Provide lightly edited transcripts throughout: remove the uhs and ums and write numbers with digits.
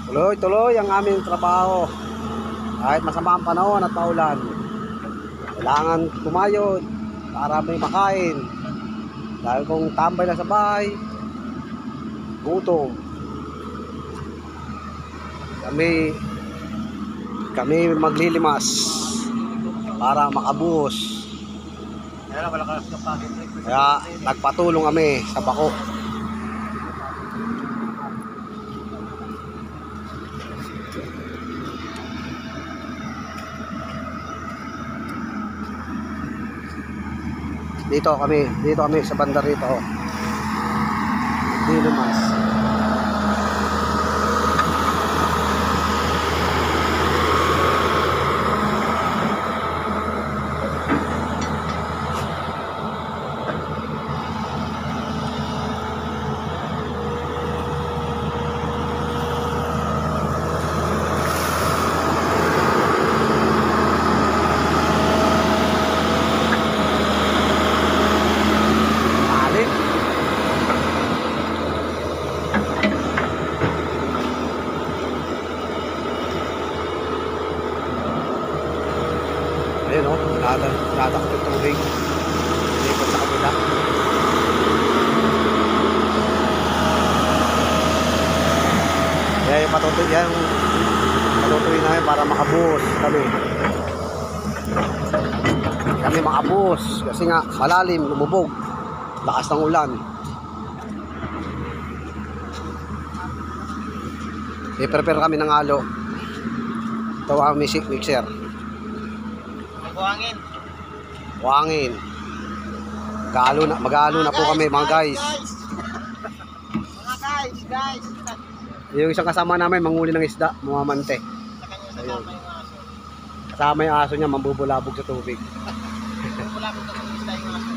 Tuloy-tuloy ang aming trabaho. Kahit masama ang panahon at paulan, kailangan kumayod para may makain. Dahil kung tambay na sa bahay, gutom. Kami maglilimas para makabuhos. Kaya nagpatulong kami sa bako. Dito kami sa banda rito. Lilimas. Ayun o, natakot yung tubig. Ikot sa kabila. Kaya yung patutuloy namin para makabuhos kami. Kami makabuhos kasi nga malalim, lumubog. Lakas ng ulan. I-prepare kami ng halo. Ito ang mixer. Buhangin. Buhangin. Mag-halo na po kami mga guys. Mga guys. Yung isang kasama namin manghuli ng isda, mamamante. Ayun. Kasama yung aso niya, mambubulabog sa tubig. Mambubulabog sa isda yung aso.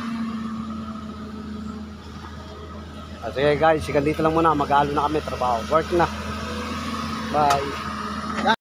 Sige guys, sigan dito lang muna, mag-halo na kami, trabaho. Work na. Bye.